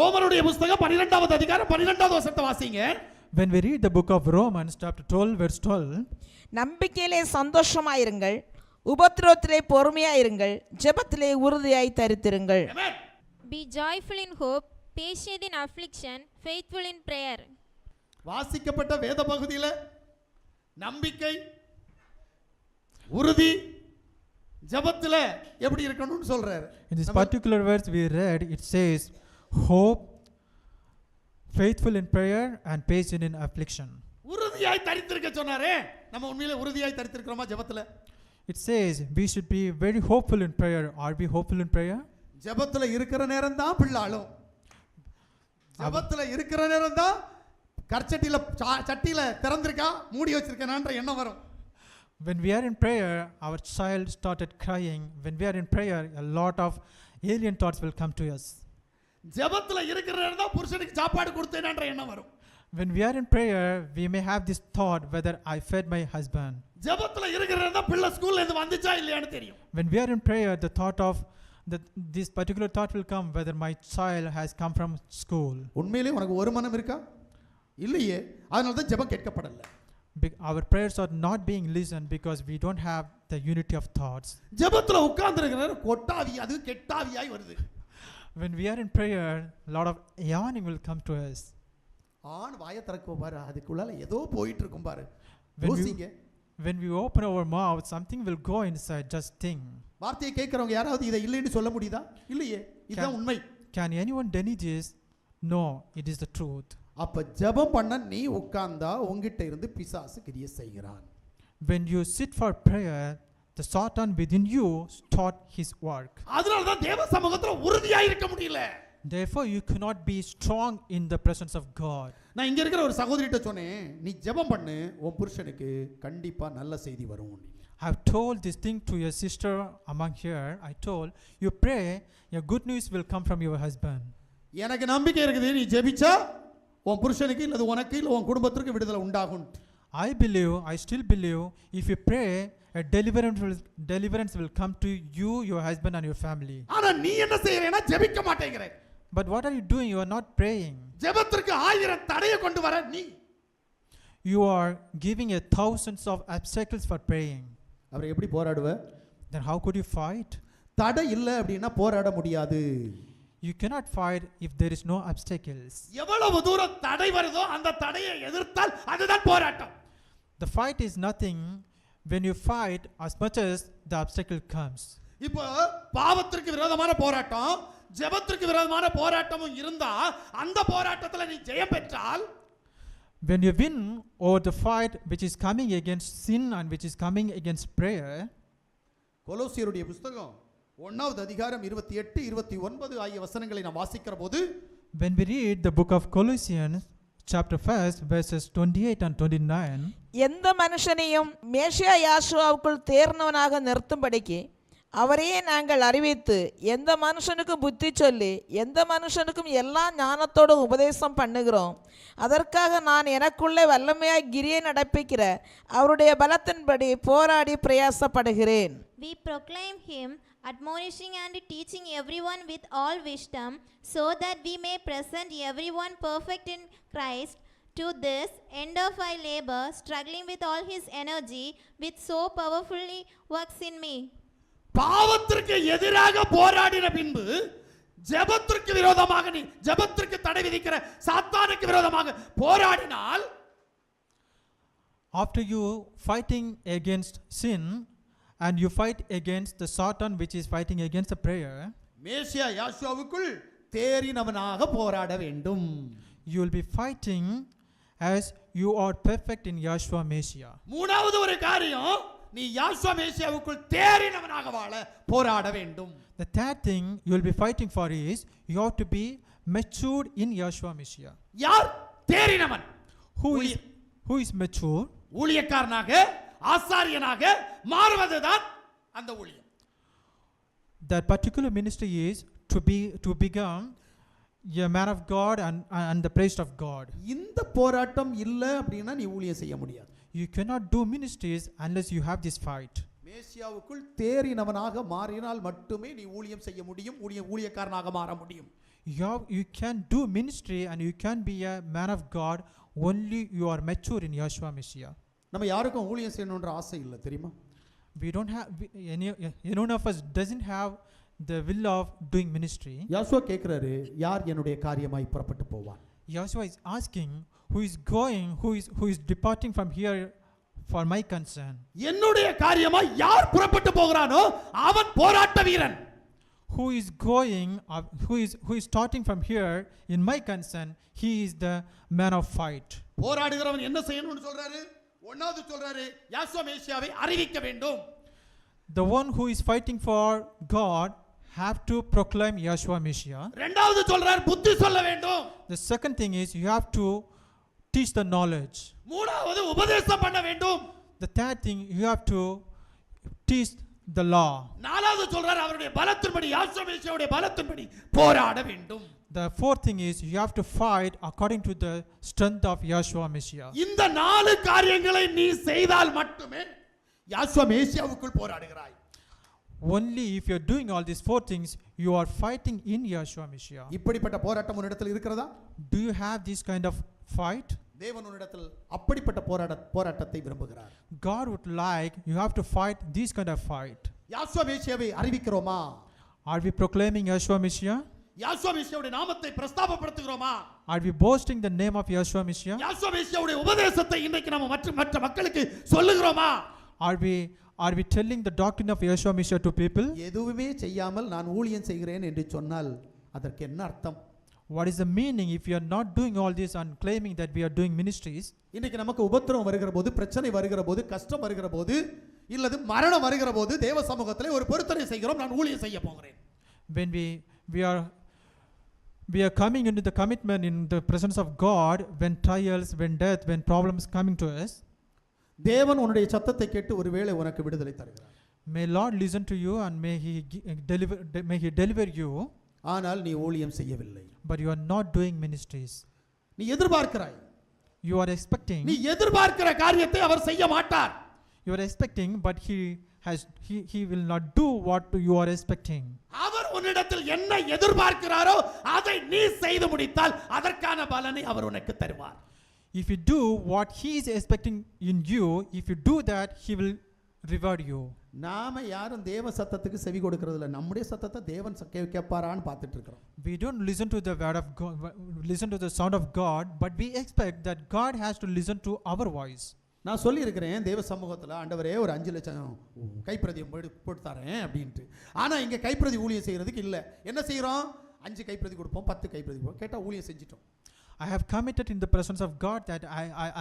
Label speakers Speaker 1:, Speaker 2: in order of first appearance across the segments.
Speaker 1: ரோமருடைய புத்தகம் 12வது அதிகாரம் 12வது வசனத்தை வாசிங்க.
Speaker 2: When we read the book of Romans chapter 12 verse 12,
Speaker 3: நம்பிக்கையிலே சந்தோஷமாயிருங்கள், உபத்திரவத்திலே பொறுமையாயிருங்கள், ஜெபத்திலே உறுதியாய் தரித்திருங்கள்.
Speaker 4: Be joyful in hope, patient in affliction, faithful in prayer.
Speaker 1: வாசிக்கப்பட்ட வேத பகுதியில் நம்பிக்கை, உறுதி, ஜெபத்தில் எப்படி இருக்கணும்னு சொல்றாரு.
Speaker 2: in this particular verse we read, it says hope, faithful in prayer and patient in affliction.
Speaker 1: உறுதியாய் தரித்திருக்க சொன்னாரே, நம்ம உண்மையிலே உறுதியாய் தரித்திருக்கிறோமா ஜெபத்தில்?
Speaker 2: It says we should be very hopeful in prayer. Are we hopeful in prayer?
Speaker 1: ஜெபத்தில் இருக்கிற நேரம் தான் பிள்ளாலும், ஜெபத்தில் இருக்கிற நேரம் தான் கர்ச்சட்டியில் சட்டியில் திறந்திருக்கா மூடி வச்சிருக்கேனான்ற எண்ணம் வரும்.
Speaker 2: When we are in prayer, our child started crying. When we are in prayer, a lot of alien thoughts will come to us.
Speaker 1: ஜெபத்தில் இருக்கிற நேரம் தான் புருஷனுக்கு சாப்பாடு கொடுத்தேனான்ற எண்ணம் வரும்.
Speaker 2: When we are in prayer, we may have this thought whether I fed my husband.
Speaker 1: ஜெபத்தில் இருக்கிற நேரம் தான் பிள்ளை ஸ்கூல்ல இருந்து வந்துச்சா இல்லையான்னு தெரியும்.
Speaker 2: When we are in prayer, the thought of this particular thought will come whether my child has come from school.
Speaker 1: உண்மையிலே உனக்கு ஒரு மனம் இருக்கா? இல்லையே, அதனால தான் ஜெபம் கேட்கப்படல.
Speaker 2: Our prayers are not being listened because we don't have the unity of thoughts.
Speaker 1: ஜெபத்துல உட்கார்ந்திருக்கிற நேரம் கொட்டாவி அது கெட்டாவியாய் வருது.
Speaker 2: When we are in prayer, a lot of yawning will come to us.
Speaker 1: On வாயை திறக்கும் பாரு, அதுக்குள்ளால ஏதோ போயிட்டு இருக்கும் பாரு.
Speaker 2: When we open our mouth, something will go inside. Just think.
Speaker 1: வார்த்தையை கேட்கிறவங்க யாராவது இதை இல்லைன்னு சொல்ல முடியுதா? இல்லையே, இதுதான் உண்மை.
Speaker 2: Can anyone deny this? No, it is the truth.
Speaker 1: அப்ப ஜெபம் பண்ண நீ உட்கார்ந்தா உன்கிட்ட இருந்து பிசாசு கிரியை செய்கிறான்.
Speaker 2: When you sit for prayer, the Satan within you start his work.
Speaker 1: அதனால தான் தேவ சமூகத்துல உறுதியா இருக்க முடியல.
Speaker 2: Therefore you cannot be strong in the presence of God.
Speaker 1: நான் இங்க இருக்கிற ஒரு சகோதரிட்ட சொன்னேன், நீ ஜெபம் பண்ணு, உன் புருஷனுக்கு கண்டிப்பா நல்ல செய்தி வரும்.
Speaker 2: I have told this thing to your sister among here. I told you pray, your good news will come from your husband. எனக்கு நம்பிக்கை இருக்குது, நீ ஜெபிச்சா உன் புருஷனுக்கு இல்ல உனக்கு இல்ல உன் குடும்பத்திற்கு விடுதலை உண்டாகும். I still believe if you pray, a deliverance will come to you, your husband and your family. ஆனா நீ என்ன செய்யறேன்னா ஜெபிக்க மாட்டேங்கற. But what are you doing? You are not praying. ஜெபத்திற்கு 1000 தடையை கொண்டு வர நீ. You are giving a thousands of obstacles for praying.
Speaker 1: அப்புறம் எப்படி போராடுவ?
Speaker 2: Then how could you fight?
Speaker 1: தடை இல்ல அப்படினா போராட முடியாது.
Speaker 2: You cannot fight if there is no obstacles.
Speaker 1: எவ்வளவு தூரம் தடை வருதோ அந்த தடையை எதிர்த்தால் அதுதான் போராட்டம்.
Speaker 2: The fight is nothing when you fight as much as the obstacle comes.
Speaker 1: இப்போ பாவத்திற்கு விரோதமான போராட்டம், ஜெபத்திற்கு விரோதமான போராட்டமும் இருந்தா அந்த போராட்டத்துல நீ ஜெயம் பெற்றால்,
Speaker 2: when you win over the fight which is coming against sin and which is coming against prayer.
Speaker 1: கொலோசியருடைய புத்தகம் 1வது அதிகாரம் 28 29 ஆகிய வசனங்களை நாம் வாசிக்கிற போது,
Speaker 2: when we read the book of Colossians chapter 1 verses 28 and 29,
Speaker 3: எந்த மனுஷனையும் மேசியா யாசுவாவுக்குள் தேர்ந்தவனாக நிறுத்தும்படிக்கு அவரையே நாங்கள் அறிவித்து எந்த மனுஷனுக்கும் புத்தி சொல்லி எந்த மனுஷனுக்கும் எல்லா ஞானத்தோடு உபதேசம் பண்ணுகிறோம். அதற்காக நான் எனக்குள்ளே வல்லமையாய் கிரியை நடப்பிக்கிற அவருடைய பலத்தின்படி போராடி பிரயாசப்படுகிறேன்.
Speaker 4: We proclaim him, admonishing and teaching everyone with all wisdom, so that we may present everyone perfect in Christ. To this end of I labor, struggling with all his energy, which so powerfully works in me.
Speaker 1: பாவத்திற்கு எதிராக போராடின பின்பு ஜெபத்திற்கு விரோதமாக நீ ஜெபத்திற்கு தடை விதிக்கிற சாத்தானுக்கு விரோதமாக போராடினால்,
Speaker 2: after you fighting against sin and you fight against the Satan which is fighting against the prayer,
Speaker 1: மேசியா யாசுவாவுக்குள் தேறினவனாக போராட வேண்டும்.
Speaker 2: you will be fighting as you are perfect in Yahshua Messiah.
Speaker 1: மூணாவது ஒரு காரியம், நீ யாசுவா மேசியாவுக்குள் தேறினவனாக வாழ போராட வேண்டும்.
Speaker 2: The third thing you will be fighting for is you have to be matured in Yahshua Messiah.
Speaker 1: யார் தேறினவன்?
Speaker 2: Who is mature?
Speaker 1: ஊழியக்காரனாக ஆசாரியனாக மாறுவதுதான் அந்த ஊழியம்.
Speaker 2: That particular ministry is to become a man of God and the priest of God.
Speaker 1: இந்த போராட்டம் இல்ல அப்படினா நீ ஊழியம் செய்ய முடியாது.
Speaker 2: You cannot do ministries unless you have this fight.
Speaker 1: மேசியாவுக்குள் தேறினவனாக மாறினால் மட்டுமே நீ ஊழியம் செய்ய முடியும், ஊழியக்காரனாக மாற முடியும்.
Speaker 2: you can do ministry and you can be a man of God only you are mature in Yeshua Messiah.
Speaker 1: நம்ம யாருக்கும் ஊழியம் செய்யணுன்ற ஆசை இல்லை தெரியுமா?
Speaker 2: We don't have none of us doesn't have the will of doing ministry.
Speaker 1: யாசுவா கேட்கிறாரு, யார் என்னுடைய காரியமாய் புறப்பட்டு போவான்?
Speaker 2: Joshua is asking who is departing from here for my concern.
Speaker 1: என்னுடைய காரியமாய் யார் புறப்பட்டு போகிறானோ அவன் போராட்ட வீரன்.
Speaker 2: Who is going who is starting from here in my concern, he is the man of fight.
Speaker 1: போராடுகிறவன் என்ன செய்யணும்னு சொல்றாரு? ஒன்னாவது சொல்றாரு, யாசுவா மேசியாவை அறிவிக்க வேண்டும்.
Speaker 2: The one who is fighting for God have to proclaim Yeshua Messiah.
Speaker 1: இரண்டாவது சொல்றார், புத்தி சொல்ல வேண்டும்.
Speaker 2: The second thing is you have to teach the knowledge.
Speaker 1: மூணாவது உபதேசம் பண்ண வேண்டும்.
Speaker 2: The third thing you have to teach the law.
Speaker 1: நாலாவது சொல்றார், அவருடைய பலத்தின்படி யாசுவா மேசியாவுடைய பலத்தின்படி போராட வேண்டும்.
Speaker 2: The fourth thing is you have to fight according to the strength of Yeshua Messiah.
Speaker 1: இந்த நாலு காரியங்களை நீ செய்தால் மட்டுமே யாசுவா மேசியாவுக்குள் போராடுகிறாய்.
Speaker 2: Only if you are doing all these four things, you are fighting in Yeshua Messiah.
Speaker 1: இப்படிப்பட்ட போராட்டம் உன்னிடத்தில் இருக்கிறதா?
Speaker 2: Do you have this kind of fight?
Speaker 1: தேவன் உன்னிடத்தில் அப்படிப்பட்ட போராட்டத்தை விரும்புகிறார்.
Speaker 2: God would like you have to fight this kind of fight.
Speaker 1: யாசுவா மேசியாவை அறிவிக்கிறோமா?
Speaker 2: Are we proclaiming Yeshua Messiah?
Speaker 1: யாசுவா மேசியாவுடைய நாமத்தை பிரஸ்தாபப்படுத்துகிறோமா?
Speaker 2: Are we boasting the name of Yeshua Messiah?
Speaker 1: யாசுவா மேசியாவுடைய உபதேசத்தை இன்றைக்கு நம்ம மற்ற மக்களுக்கு சொல்லுகிறோமா?
Speaker 2: Are we telling the doctrine of Yeshua Messiah to people?
Speaker 1: எதுவுமே செய்யாமல் நான் ஊழியம் செய்கிறேன் என்று சொன்னால் அதற்கு என்ன அர்த்தம்?
Speaker 2: What is the meaning if you are not doing all this and claiming that we are doing ministries?
Speaker 1: இன்னைக்கு நமக்கு உபத்திரவம் வருகிற போது, பிரச்சனை வருகிற போது, கஷ்டம் வருகிற போது, இல்லது மரணம் வருகிற போது தேவ சமூகத்திலே ஒரு பொருத்தனை செய்கிறோம், நான் ஊழியம் செய்ய போகிறேன்.
Speaker 2: When we are coming into the commitment in the presence of God, when trials, when death, when problems coming to us,
Speaker 1: தேவன் உன்னுடைய சத்தத்தை கேட்டு ஒருவேளை உனக்கு விடுதலை தருகிறார்.
Speaker 2: may Lord listen to you and may he deliver you.
Speaker 1: ஆனால் நீ ஊழியம் செய்யவில்லை.
Speaker 2: But you are not doing ministries.
Speaker 1: நீ எதிர்பார்க்கிறாய்.
Speaker 2: You are expecting.
Speaker 1: நீ எதிர்பார்க்கிற காரியத்தை அவர் செய்ய மாட்டார்.
Speaker 2: You are expecting, but he will not do what you are expecting.
Speaker 1: அவர் உன்னிடத்தில் என்ன எதிர்பார்க்கிறாரோ அதை நீ செய்து முடித்தால் அதற்கான பலனை அவர் உனக்கு தருவார்.
Speaker 2: If you do what he is expecting in you, if you do that, he will reward you.
Speaker 1: நாம யாரும் தேவ சத்தத்துக்கு செவி கொடுக்கிறது இல்ல, நம்முடைய சத்தத்தை தேவன் கேட்பாரான்னு பார்த்துட்டு இருக்கிறோம்.
Speaker 2: We don't listen to the word of God, listen to the sound of God, but we expect that God has to listen to our voice.
Speaker 1: நான் சொல்லி இருக்கிறேன் தேவ சமூகத்தில், ஆண்டவரே ஒரு 5 லட்சம் கைப்பிரதியம் போட்டு தரேன் அப்படின்ட்டு. ஆனால் இங்கே கைப்பிரதி ஊழியம் செய்கிறதுக்கு இல்லை. என்ன செய்கிறோம்? 5 கைப்பிரதி கொடுப்போம், 10 கைப்பிரதி கொடுப்போம். கேட்டால் ஊழியம் செஞ்சிட்டோம்.
Speaker 2: I have committed in the presence of God that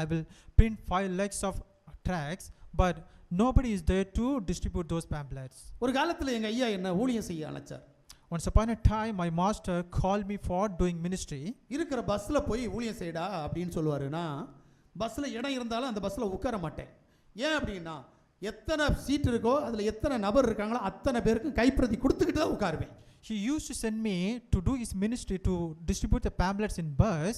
Speaker 2: I will print 5 lakhs of tracts, but nobody is there to distribute those pamphlets.
Speaker 1: ஒரு காலத்தில் எங்கள் ஐயா என்ன ஊழியம் செய்ய அழைச்சார்.
Speaker 2: Once upon a time, my master called me for doing ministry.
Speaker 1: இருக்கிற பஸ்ஸில் போய் ஊழியம் செய்யடா அப்படின்னு சொல்லுவாருன்னா, பஸ்ஸில் இடம் இருந்தாலும் அந்த பஸ்ஸில் உட்கார மாட்டேன். ஏன் அப்படின்னா, எத்தனை சீட் இருக்கோ அதில் எத்தனை நபர் இருக்காங்களோ அத்தனை பேருக்கும் கைப்பிரதி கொடுத்துக்கிட்டு தான் உட்காருவேன்.
Speaker 2: He used to send me to do his ministry to distribute the pamphlets in bus.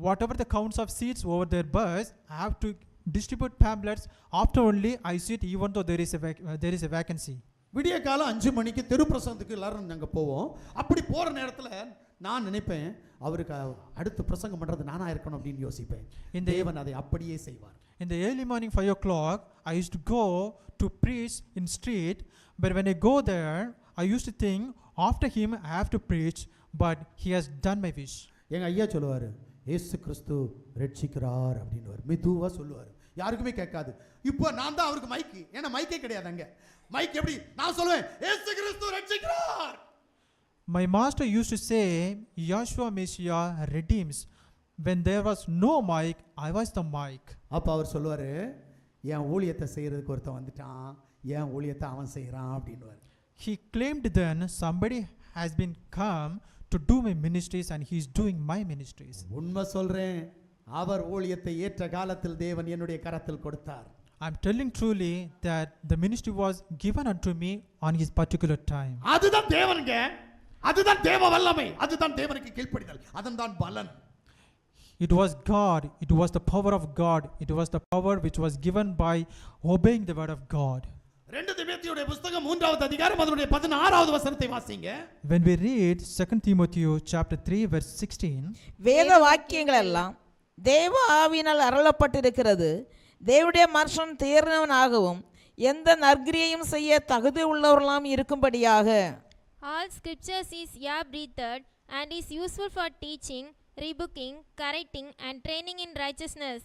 Speaker 2: Whatever the counts of seats over their bus, I have to distribute pamphlets. After only I sit, even though there is a vacancy.
Speaker 1: விடிய காலம் 5 மணிக்கு தெரு பிரசங்கத்துக்கு எல்லாரும் நாங்கள் போவோம். அப்படி போகிற நேரத்தில் நான் நினைப்பேன், அவருக்கு அடுத்து பிரசங்கம் பண்ணுறது நானா இருக்கணும் அப்படின்னு யோசிப்பேன். தேவன் அதை அப்படியே செய்வார்.
Speaker 2: In the early morning 5 o'clock, I used to go to preach in street, but when I go there, I used to think after him I have to preach, but he has done my wish.
Speaker 1: எங்கள் ஐயா சொல்லுவார், இயேசு கிறிஸ்து ரட்சிக்கிறார் அப்படின்னு மெதுவாக சொல்லுவார், யாருக்குமே கேட்காது. இப்போ நான் தான் அவருக்கு மைக்கு, ஏன்னா மைக்கே கிடையாது அங்கே. மைக் எப்படி நான் சொல்லுவேன், இயேசு கிறிஸ்து ரட்சிக்கிறார்.
Speaker 2: My master used to say, Yeshua Messiah redeems. When there was no mic, I was the mic.
Speaker 1: அப்போ அவர் சொல்லுவார், என் ஊழியத்தை செய்கிறதுக்கு ஒருத்தன் வந்துட்டான், என் ஊழியத்தை அவன் செய்கிறான் அப்படின்வார்.
Speaker 2: He claimed then somebody has been come to do my ministries and he is doing my ministries.
Speaker 1: உண்மை சொல்றேன், அவர் ஊழியத்தை ஏற்ற காலத்தில் தேவன் என்னுடைய கரத்தில் கொடுத்தார்.
Speaker 2: I'm telling truly that the ministry was given unto me on his particular time.
Speaker 1: அதுதான் தேவனுங்க, அதுதான் தேவ வல்லமை, அதுதான் தேவனுக்கு கீழ்ப்படிதல், அதுதான் பலன்.
Speaker 2: It was God, it was the power of God, it was the power which was given by obeying the word of God.
Speaker 1: 2 தீமோத்தேயுடைய புத்தகம் 3வது அதிகாரம் அதனுடைய 16வது வசனத்தை வாசிங்க.
Speaker 2: When we read 2 Timothy chapter 3 verse 16,
Speaker 3: வேத வாக்கியங்கள் எல்லாம் தேவ ஆவியினால் அருளப்பட்டிருக்கிறது. தேவனுடைய மனுஷன் தேர்ந்தவனாகவும் எந்த நற்கிரியையும் செய்ய தகுதி உள்ளவர்களாம் இருக்கும்படியாக.
Speaker 5: All scriptures is breathed and is useful for teaching, rebuking, correcting and training in righteousness.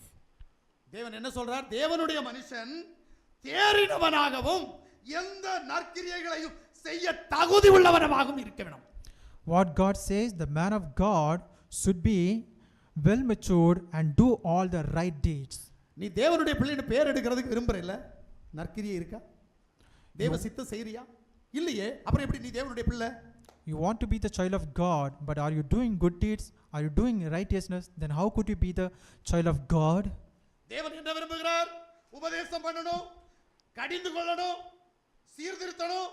Speaker 1: தேவன் என்ன சொல்றார்? தேவனுடைய மனுஷன் தேறினவனாகவும் எந்த நற்கிரியைகளையும் செய்ய தகுதி உள்ளவனாகவும் இருக்க வேண்டும்.
Speaker 2: what God says, the man of God should be well matured and do all the right deeds.
Speaker 1: நீ தேவனுடைய பிள்ளைன்னு பேர் எடுக்கிறதுக்கு விரும்புறல? நற்கிரியை இருக்கா? தேவ சித்தம் செய்றியா? இல்லையே. அப்புறம் எப்படி நீ தேவனுடைய பிள்ளை?
Speaker 2: You want to be the child of God, but are you doing good deeds? Are you doing righteousness? Then how could you be the child of God?
Speaker 1: தேவன் என்ன விரும்புகிறார்? உபதேசம் பண்ணணும், கடிந்து கொள்ளணும், சீர்திருத்தணும்,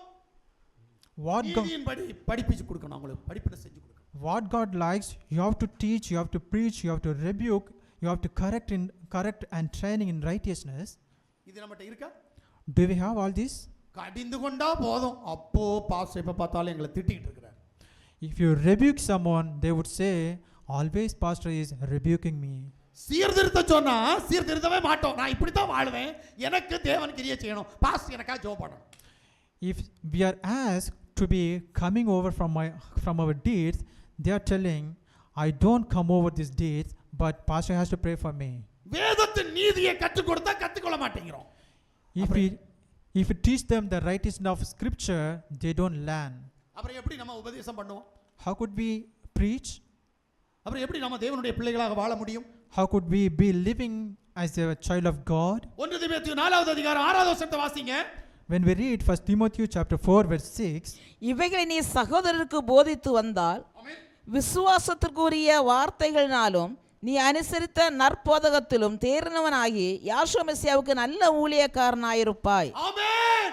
Speaker 2: What God,
Speaker 1: நீதியின்படி படிப்பிச்சு கொடுக்கணும், அவங்களுக்கு படிப்பினை செஞ்சு கொடுக்கணும்.
Speaker 2: what God likes, you have to teach, you have to preach, you have to rebuke, you have to correct and training in righteousness.
Speaker 1: இது நம்மகிட்ட இருக்கா?
Speaker 2: Do we have all this?
Speaker 1: கடிந்து கொண்டா போதும், அப்போ பாஸ்டர் எப்ப பார்த்தாலும் எங்களை திட்டிட்டு இருக்கிறார்.
Speaker 2: If you rebuke someone, they would say, always pastor is rebuking me.
Speaker 1: சீர்திருத்த சொன்னா சீர்திருத்தவே மாட்டோம். நான் இப்படி தான் வாழ்வேன், எனக்கு தேவன் கிரியை செய்யணும், பாஸ்டர் எனக்கா ஜெபம் பண்ணணும்.
Speaker 2: If we are asked to be coming over from our deeds, they are telling, I don't come over these deeds, but pastor has to pray for me.
Speaker 1: வேதத்தின் நீதியை கற்றுக் கொடுத்தா கத்துக்கொள்ள மாட்டேங்கிறோம்.
Speaker 2: If we teach them the righteousness of scripture, they don't learn.
Speaker 1: அப்புறம் எப்படி நம்ம உபதேசம் பண்ணுவோம்?
Speaker 2: How could we preach?
Speaker 1: அப்புறம் எப்படி நம்ம தேவனுடைய பிள்ளைகளாக வாழ முடியும்?
Speaker 2: How could we be living as a child of God?
Speaker 1: 1 தீமோத்தேயு 4வது அதிகாரம் 6வது வசனத்தை வாசிங்க.
Speaker 2: When we read 1 Timothy chapter 4 verse 6,
Speaker 3: இவைகளை நீ சகோதரருக்கு போதித்து வந்தால் விசுவாசத்திற்குரிய வார்த்தைகளினாலும் நீ அனுசரித்த நற்போதகத்திலும் தேறினவனாகி யாஷோவா மெசியாவுக்கு நல்ல ஊழியக்காரனாயிருப்பாய்.
Speaker 1: ஆமென்.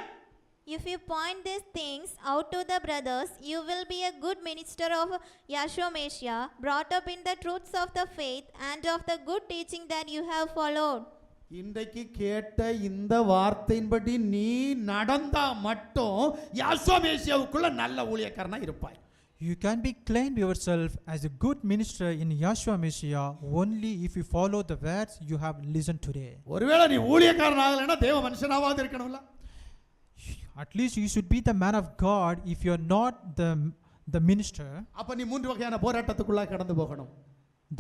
Speaker 4: If you point these things out to the brothers, you will be a good minister of Yahshua Messiah, brought up in the truths of the faith and of the good teaching that you have followed.
Speaker 1: இன்றைக்கு கேட்ட இந்த வார்த்தையின்படி நீ நடந்தா மட்டும் யாஷோவா மேசியாவுக்குள்ள நல்ல ஊழியக்காரனா இருப்பாய்.
Speaker 2: you can be claimed yourself as a good minister in Yahshua Messiah only if you follow the words you have listened today.
Speaker 1: ஒருவேளை நீ ஊழியக்காரன் ஆகலைன்னா தேவ மனுஷனாவது இருக்கணும்ல?
Speaker 2: At least you should be the man of God if you are not the minister.
Speaker 1: அப்ப நீ மூன்று வகையான போராட்டத்துக்குள்ள கடந்து போகணும்.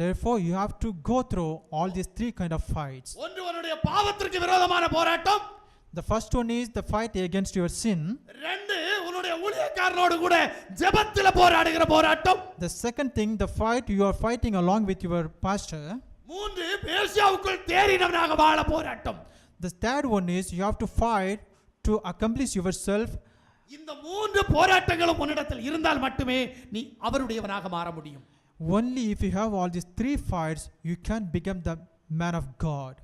Speaker 2: Therefore you have to go through all these three kind of fights.
Speaker 1: ஒன்று உன்னுடைய பாவத்திற்கு விரோதமான போராட்டம்.
Speaker 2: The first one is the fight against your sin.
Speaker 1: ரெண்டு உன்னுடைய ஊழியக்காரனோடு கூட ஜெபத்தில போராடுகிற போராட்டம்.
Speaker 2: The second thing, the fight you are fighting along with your pastor.
Speaker 1: மூன்று மேசியாவுக்குள் தேறினவனாக வாழ போராட்டம்.
Speaker 2: The third one is you have to fight to accomplish yourself.
Speaker 1: இந்த மூன்று போராட்டங்களும் உன்னிடத்தில் இருந்தால் மட்டுமே நீ அவருடையவனாக மாற முடியும்.
Speaker 2: Only if you have all these three fights, you can become the man of God.